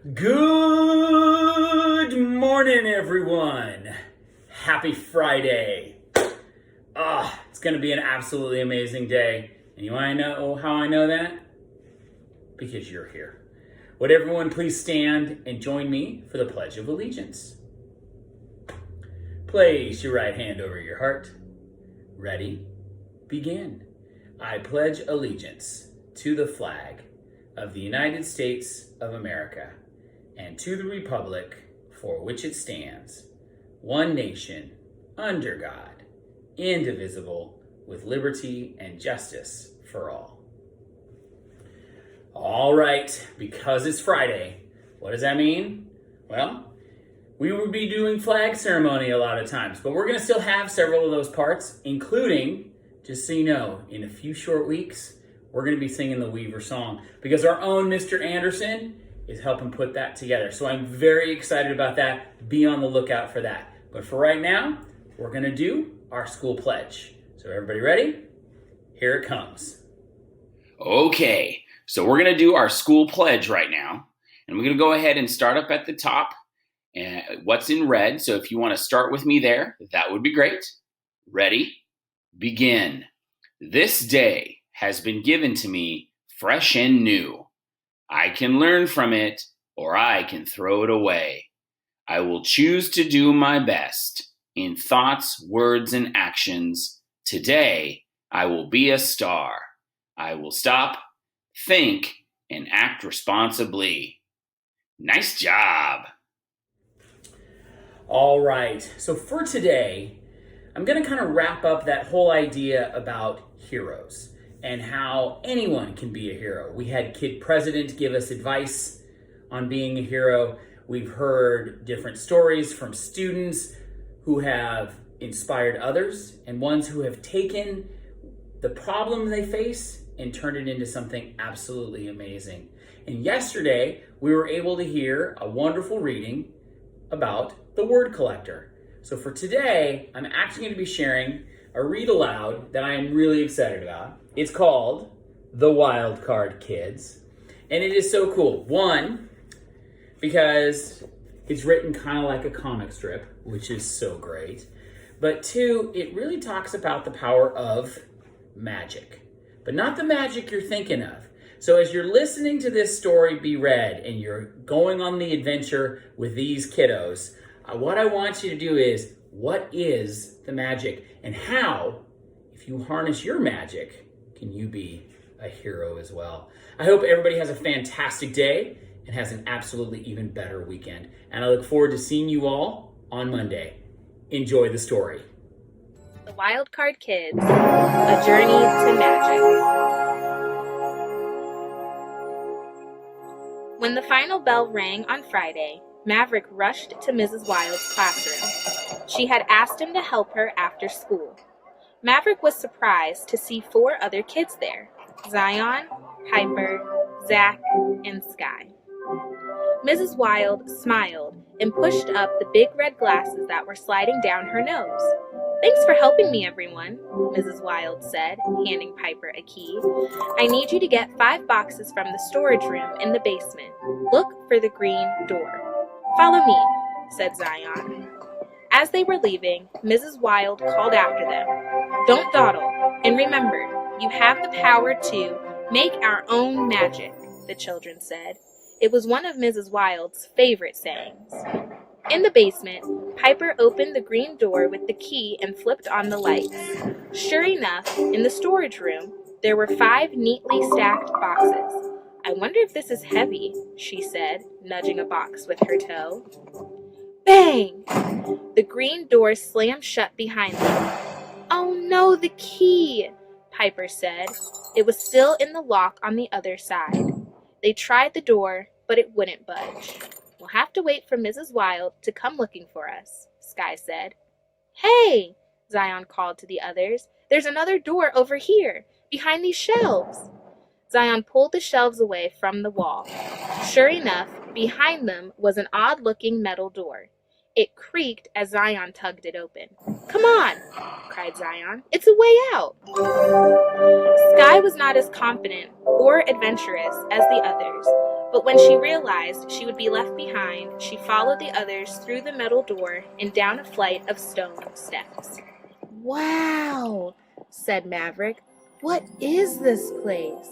Good morning, everyone. Happy Friday. It's going to be an absolutely amazing day. And you want to know how I know that? Because you're here. Would everyone please stand and join me for the Pledge of Allegiance? Place your right hand over your heart. Ready? Begin. I pledge allegiance to the flag of the United States of America and to the republic for which it stands, one nation, under God, indivisible, with liberty and justice for all. All right, because it's Friday, what does that mean? Well, we will be doing flag ceremony a lot of times, but we're going to still have several of those parts, including, just so you know, in a few short weeks, we're going to be singing the Weaver song because our own Mr. Anderson is helping put that together. So I'm very excited about that. Be on the lookout for that. But for right now, we're going to do our school pledge. So everybody ready? Here it comes. Okay, so we're going to do our school pledge right now. And we're going to go ahead and start up at the top. And what's in red, so if you want to start with me there, that would be great. Ready? Begin. This day has been given to me fresh and new. I can learn from it, or I can throw it away. I will choose to do my best in thoughts, words, and actions. Today, I will be a star. I will stop, think, and act responsibly. Nice job. All right, so for today, I'm going to kind of wrap up that whole idea about heroes and how anyone can be a hero. We had Kid President give us advice on being a hero. We've heard different stories from students who have inspired others and ones who have taken the problem they face and turned it into something absolutely amazing. And yesterday, we were able to hear a wonderful reading about the word collector. So for today, I'm actually going to be sharing a read aloud that I am really excited about. It's called The Wild Card Kids. And it is so cool. One, because it's written kind of like a comic strip, which is so great. But two, it really talks about the power of magic. But not the magic you're thinking of. So as you're listening to this story be read and you're going on the adventure with these kiddos, what I want you to do is, what is the magic? And how, if you harness your magic, can you be a hero as well? I hope everybody has a fantastic day and has an absolutely even better weekend. And I look forward to seeing you all on Monday. Enjoy the story. The Wild Card Kids, A Journey to Magic. When the final bell rang on Friday, Maverick rushed to Mrs. Wild's classroom. She had asked him to help her after school. Maverick was surprised to see 4 other kids there: Zion, Piper, Zach, and Sky. Mrs. Wild smiled and pushed up the big red glasses that were sliding down her nose. "Thanks for helping me, everyone," Mrs. Wild said, handing Piper a key. "I need you to get 5 boxes from the storage room in the basement. Look for the green door." "Follow me," said Zion. As they were leaving, Mrs. Wild called after them, "Don't dawdle, and remember, you have the power to make our own magic," the children said. It was one of Mrs. Wild's favorite sayings. In the basement, Piper opened the green door with the key and flipped on the lights. Sure enough, in the storage room, there were 5 neatly stacked boxes. "I wonder if this is heavy," she said, nudging a box with her toe. Bang! The green door slammed shut behind them. "Oh no, the key!" Piper said. It was still in the lock on the other side. They tried the door, but it wouldn't budge. "We'll have to wait for Mrs. Wild to come looking for us," Sky said. "Hey!" Zion called to the others. "There's another door over here, behind these shelves." Zion pulled the shelves away from the wall. Sure enough, behind them was an odd-looking metal door. It creaked as Zion tugged it open. "Come on!" cried Zion. "It's a way out!" Sky was not as confident or adventurous as the others, But when she realized she would be left behind, she followed the others through the metal door and down a flight of stone steps. "Wow," said Maverick. "What is this place?"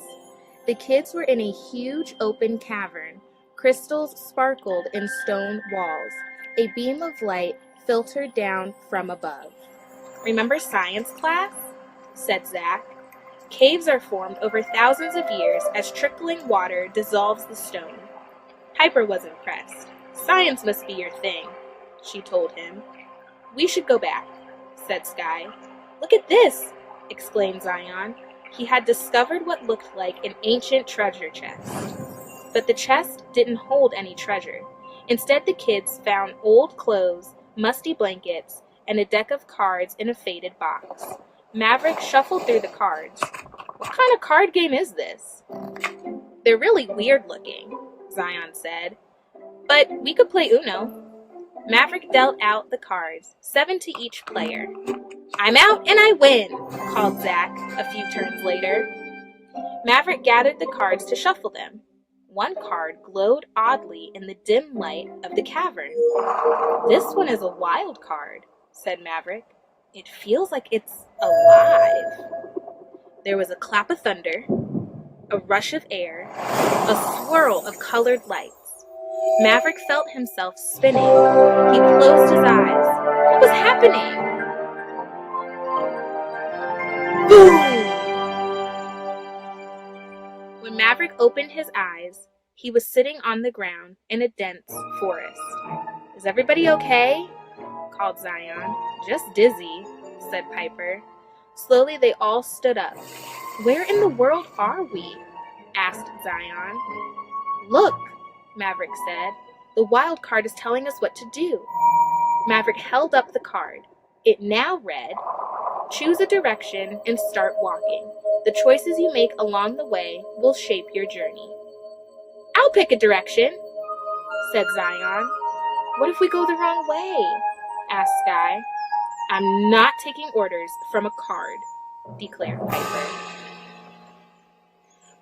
The kids were in a huge open cavern. Crystals sparkled in stone walls. A beam of light filtered down from above. "Remember science class?" said Zach. "Caves are formed over thousands of years as trickling water dissolves the stone." Piper was impressed. "Science must be your thing," she told him. "We should go back," said Sky. "Look at this!" exclaimed Zion. He had discovered what looked like an ancient treasure chest. But the chest didn't hold any treasure. Instead, the kids found old clothes, musty blankets, and a deck of cards in a faded box. Maverick shuffled through the cards. "What kind of card game is this?" "They're really weird looking," Zion said. "But we could play Uno." Maverick dealt out the cards, 7 to each player. "I'm out and I win," called Zach a few turns later. Maverick gathered the cards to shuffle them. One card glowed oddly in the dim light of the cavern. "This one is a wild card," said Maverick. "It feels like it's alive." There was a clap of thunder, a rush of air, a swirl of colored lights. Maverick felt himself spinning. He closed his eyes. What was happening? Boom! When Maverick opened his eyes, he was sitting on the ground in a dense forest. "Is everybody okay?" called Zion. "Just dizzy," said Piper. Slowly they all stood up. "Where in the world are we?" asked Zion. "Look," Maverick said. "The wild card is telling us what to do." Maverick held up the card. It now read, "Choose a direction and start walking. The choices you make along the way will shape your journey." "I'll pick a direction," said Zion. "What if we go the wrong way?" asked Sky. "I'm not taking orders from a card," declared Piper.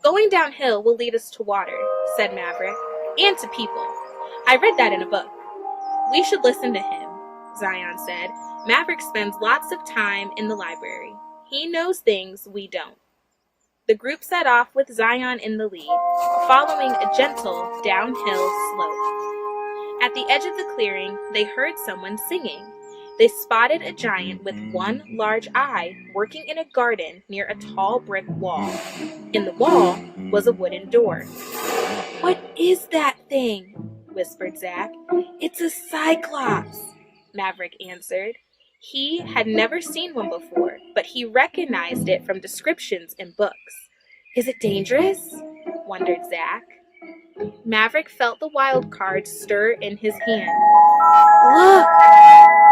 "Going downhill will lead us to water," said Maverick, "and to people. I read that in a book." "We should listen to him," Zion said. "Maverick spends lots of time in the library. He knows things we don't." The group set off with Zion in the lead, following a gentle downhill slope. At the edge of the clearing, they heard someone singing. They spotted a giant with one large eye working in a garden near a tall brick wall. In the wall was a wooden door. "What is that thing?" whispered Zach. "It's a cyclops," Maverick answered. He had never seen one before, but he recognized it from descriptions in books. "Is it dangerous?" wondered Zach. Maverick felt the wild card stir in his hand. "Look,"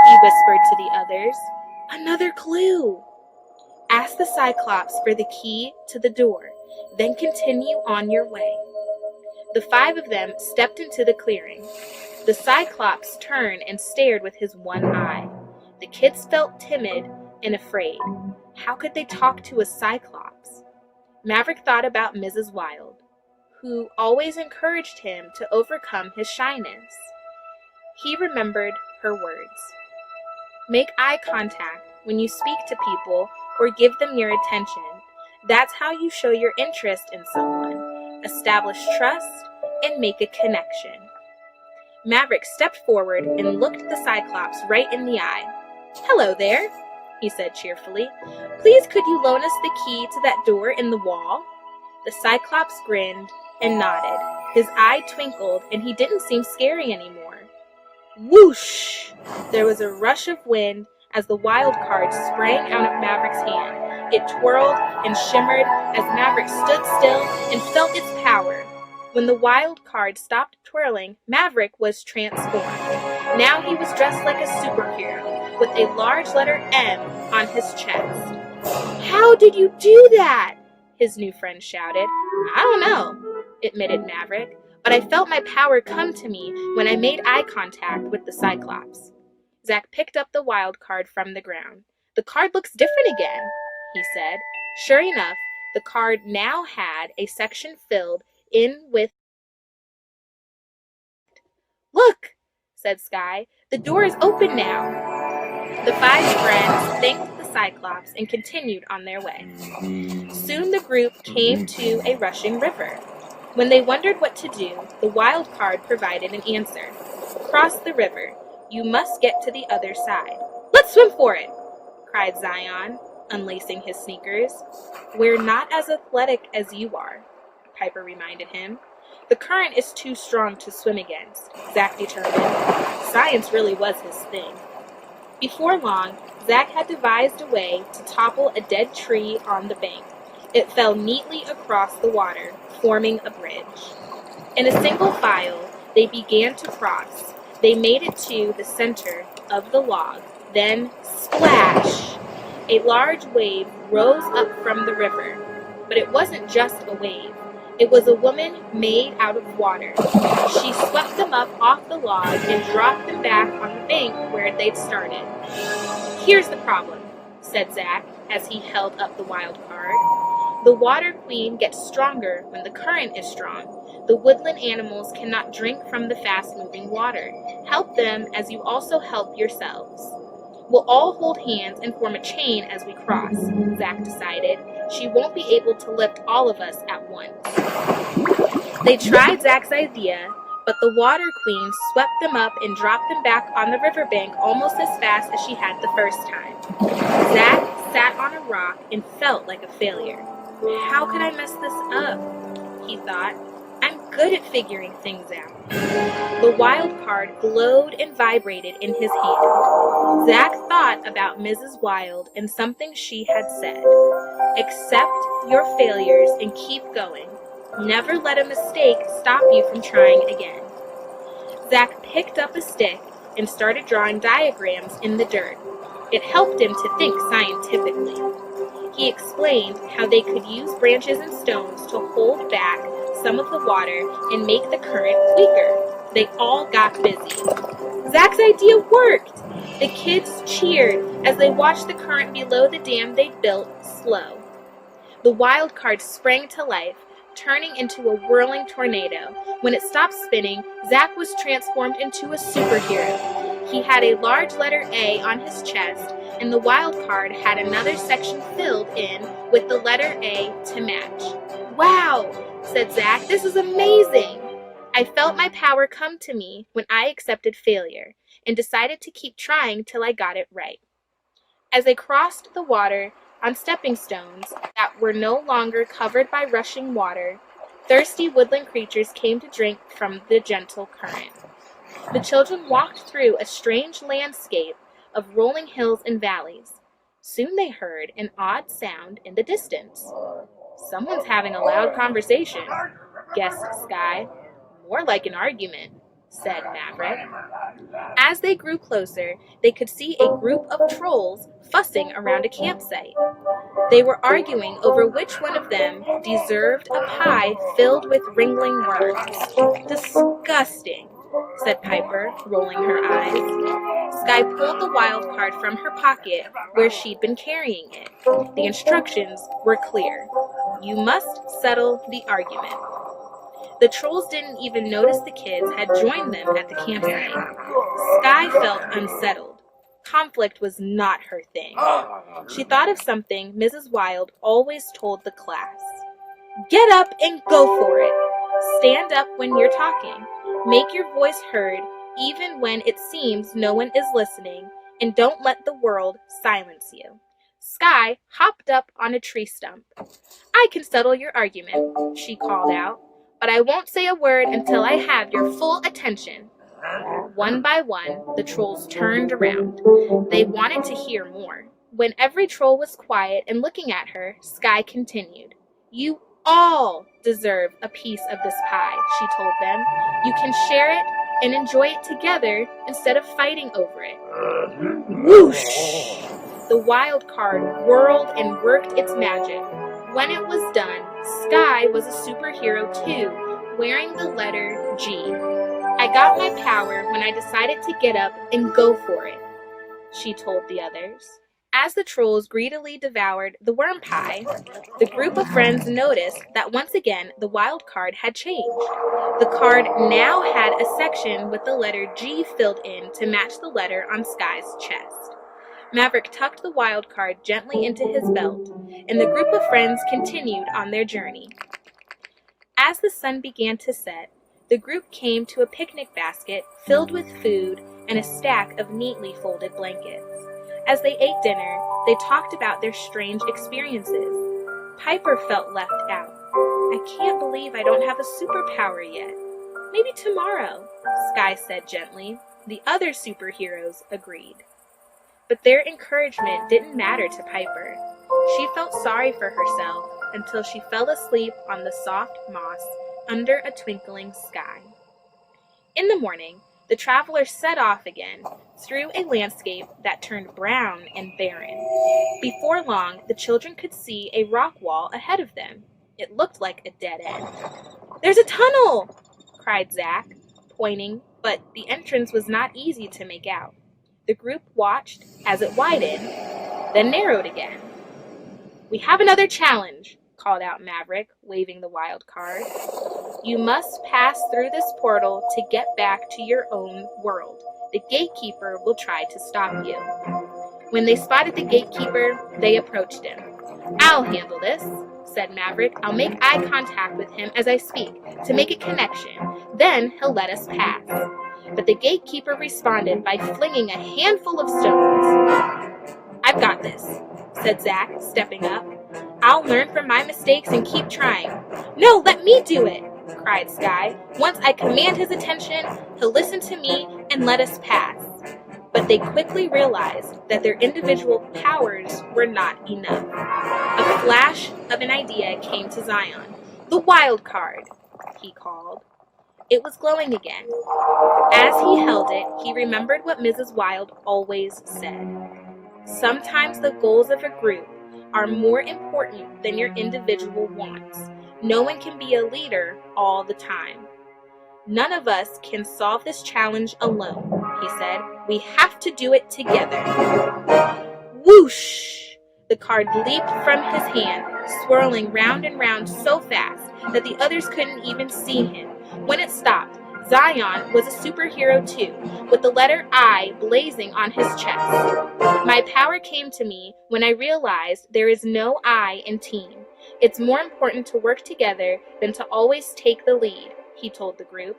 he whispered to the others. "Another clue." "Ask the Cyclops for the key to the door, then continue on your way." The 5 of them stepped into the clearing. The Cyclops turned and stared with his one eye. The kids felt timid and afraid. How could they talk to a Cyclops? Maverick thought about Mrs. Wild, who always encouraged him to overcome his shyness. He remembered her words. "Make eye contact when you speak to people or give them your attention. That's how you show your interest in someone, establish trust, and make a connection." Maverick stepped forward and looked the Cyclops right in the eye. "Hello there," he said cheerfully. "Please could you loan us the key to that door in the wall?" The Cyclops grinned and nodded. His eye twinkled and he didn't seem scary anymore. Whoosh! There was a rush of wind as the wild card sprang out of Maverick's hand. It twirled and shimmered as Maverick stood still and felt its power. When the wild card stopped twirling, Maverick was transformed. Now he was dressed like a superhero, with a large letter M on his chest. "How did you do that?" his new friend shouted. "I don't know," admitted Maverick, "but I felt my power come to me when I made eye contact with the Cyclops." Zach picked up the wild card from the ground. "The card looks different again," he said. Sure enough, the card now had a section filled in with said Sky. "The door is open now." The five friends thanked the Cyclops and continued on their way. Soon the group came to a rushing river. When they wondered what to do, the wild card provided an answer. "Cross the river. You must get to the other side." "Let's swim for it!" cried Zion, unlacing his sneakers. "We're not as athletic as you are," Piper reminded him. "The current is too strong to swim against," Zach determined. Science really was his thing. Before long, Zach had devised a way to topple a dead tree on the bank. It fell neatly across the water, forming a bridge. In a single file, they began to cross. They made it to the center of the log. Then, splash! A large wave rose up from the river. But it wasn't just a wave. It was a woman made out of water. She swept them up off the log and dropped them back on the bank where they'd started. "Here's the problem," said Zach as he held up the wild card. "The water queen gets stronger when the current is strong. The woodland animals cannot drink from the fast-moving water. Help them as you also help yourselves." "We'll all hold hands and form a chain as we cross," Zach decided. "She won't be able to lift all of us at once." They tried Zach's idea, but the water queen swept them up and dropped them back on the riverbank almost as fast as she had the first time. Zach sat on a rock and felt like a failure. "How could I mess this up?" he thought. "I'm good at figuring things out." The wild card glowed and vibrated in his hand. Zach thought about Mrs. Wild and something she had said. "Accept your failures and keep going. Never let a mistake stop you from trying again." Zach picked up a stick and started drawing diagrams in the dirt. It helped him to think scientifically. He explained how they could use branches and stones to hold back some of the water and make the current weaker. They all got busy. Zach's idea worked! The kids cheered as they watched the current below the dam they'd built slow. The wild card sprang to life, turning into a whirling tornado. When it stopped spinning, Zach was transformed into a superhero. He had a large letter A on his chest, and the wild card had another section filled in with the letter A to match. "Wow," said Zach, "this is amazing." "I felt my power come to me when I accepted failure and decided to keep trying till I got it right." As they crossed the water on stepping stones that were no longer covered by rushing water, thirsty woodland creatures came to drink from the gentle current. The children walked through a strange landscape of rolling hills and valleys. Soon they heard an odd sound in the distance. "Someone's having a loud conversation," guessed Sky. "More like an argument," said Maverick. As they grew closer, they could see a group of trolls fussing around a campsite. They were arguing over which one of them deserved a pie filled with wriggling worms. "Disgusting," said Piper, rolling her eyes. Sky pulled the wild card from her pocket where she'd been carrying it. The instructions were clear. You must settle the argument. The trolls didn't even notice the kids had joined them at the campsite. Sky felt unsettled. Conflict was not her thing. She thought of something Mrs. Wild always told the class. "Get up and go for it. Stand up when you're talking. Make your voice heard even when it seems no one is listening, and don't let the world silence you." Sky hopped up on a tree stump. "I can settle your argument," she called out, "but I won't say a word until I have your full attention." One by one, the trolls turned around. They wanted to hear more. When every troll was quiet and looking at her, Sky continued. "You all deserve a piece of this pie," she told them. "You can share it and enjoy it together instead of fighting over it." Whoosh! The wild card whirled and worked its magic. When it was done, Sky was a superhero too, wearing the letter G. "I got my power when I decided to get up and go for it," she told the others. As the trolls greedily devoured the worm pie, the group of friends noticed that once again the wild card had changed. The card now had a section with the letter G filled in to match the letter on Sky's chest. Maverick tucked the wild card gently into his belt, and the group of friends continued on their journey. As the sun began to set, the group came to a picnic basket filled with food and a stack of neatly folded blankets. As they ate dinner, they talked about their strange experiences. Piper felt left out. "I can't believe I don't have a superpower yet. Maybe tomorrow," Sky said gently. The other superheroes agreed. But their encouragement didn't matter to Piper. She felt sorry for herself until she fell asleep on the soft moss under a twinkling sky. In the morning, the travelers set off again through a landscape that turned brown and barren. Before long, the children could see a rock wall ahead of them. It looked like a dead end. "There's a tunnel!" cried Zach, pointing, but the entrance was not easy to make out. The group watched as it widened, then narrowed again. "We have another challenge," called out Maverick, waving the wild card. "You must pass through this portal to get back to your own world. The gatekeeper will try to stop you." When they spotted the gatekeeper, they approached him. "I'll handle this," said Maverick. "I'll make eye contact with him as I speak to make a connection. Then he'll let us pass." But the gatekeeper responded by flinging a handful of stones. "I've got this," said Zach, stepping up. "I'll learn from my mistakes and keep trying." "No, let me do it!" cried Sky. "Once I command his attention, he'll listen to me and let us pass." But they quickly realized that their individual powers were not enough. A flash of an idea came to Zion. "The wild card," he called. It was glowing again. As he held it, he remembered what Mrs. Wild always said. Sometimes the goals of a group are more important than your individual wants. No one can be a leader all the time. "None of us can solve this challenge alone," he said. "We have to do it together." Whoosh! The card leaped from his hand, swirling round and round so fast that the others couldn't even see him. When it stopped, Zion was a superhero too, with the letter I blazing on his chest. "My power came to me when I realized there is no I in team. It's more important to work together than to always take the lead," he told the group.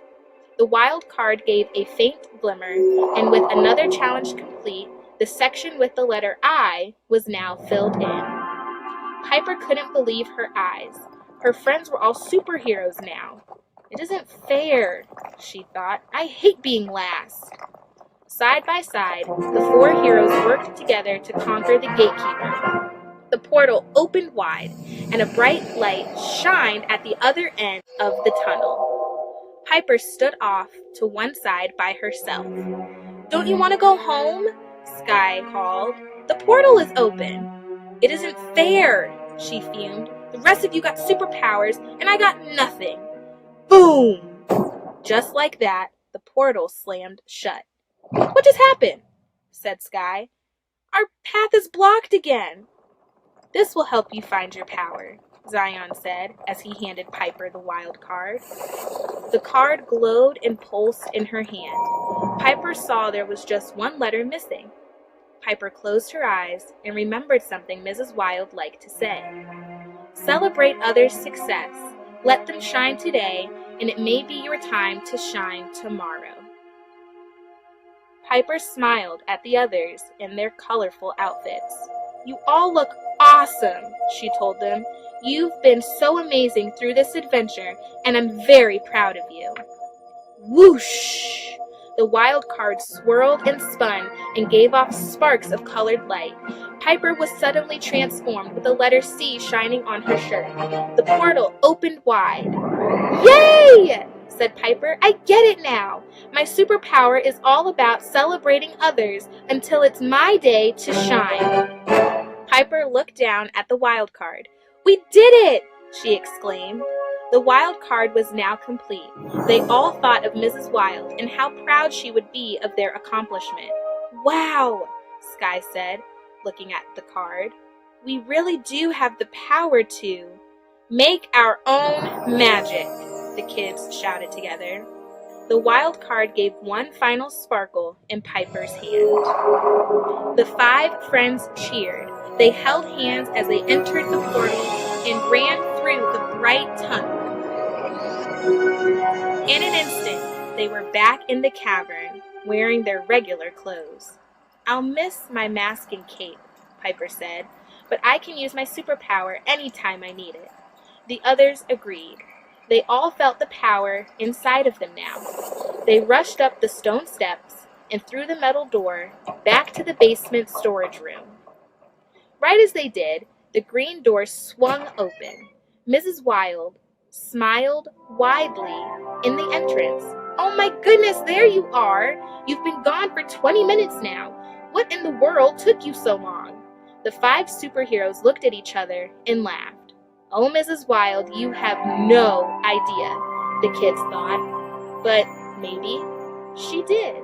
The wild card gave a faint glimmer, and with another challenge complete, the section with the letter I was now filled in. Piper couldn't believe her eyes. Her friends were all superheroes now. "It isn't fair," she thought. "I hate being last." Side by side, the four heroes worked together to conquer the gatekeeper. The portal opened wide, and a bright light shined at the other end of the tunnel. Piper stood off to one side by herself. "Don't you want to go home?" Sky called. "The portal is open." "It isn't fair," she fumed. "The rest of you got superpowers, and I got nothing." Boom! Just like that, the portal slammed shut. "What just happened?" said Sky. "Our path is blocked again." "This will help you find your power," Zion said as he handed Piper the wild card. The card glowed and pulsed in her hand. Piper saw there was just one letter missing. Piper closed her eyes and remembered something Mrs. Wild liked to say. "Celebrate others' success. Let them shine today, and it may be your time to shine tomorrow." Piper smiled at the others in their colorful outfits. "You all look awesome," she told them. "You've been so amazing through this adventure, and I'm very proud of you." Whoosh! The wild card swirled and spun and gave off sparks of colored light. Piper was suddenly transformed with the letter C shining on her shirt. The portal opened wide. "Yay!" said Piper. "I get it now. My superpower is all about celebrating others until it's my day to shine." Piper looked down at the wild card. "We did it!" she exclaimed. The wild card was now complete. They all thought of Mrs. Wild and how proud she would be of their accomplishment. "Wow," Sky said. looking at the card. "We really do have the power to make our own magic," the kids shouted together. The wild card gave one final sparkle in Piper's hand. The 5 friends cheered. They held hands as they entered the portal and ran through the bright tunnel. In an instant, they were back in the cavern, wearing their regular clothes. "I'll miss my mask and cape," Piper said, "but I can use my superpower anytime I need it." The others agreed. They all felt the power inside of them now. They rushed up the stone steps and through the metal door back to the basement storage room. Right as they did, the green door swung open. Mrs. Wild smiled widely in the entrance. "Oh my goodness, there you are! You've been gone for 20 minutes now. What in the world took you so long?" The 5 superheroes looked at each other and laughed. "Oh, Mrs. Wild, you have no idea," the kids thought. But maybe she did.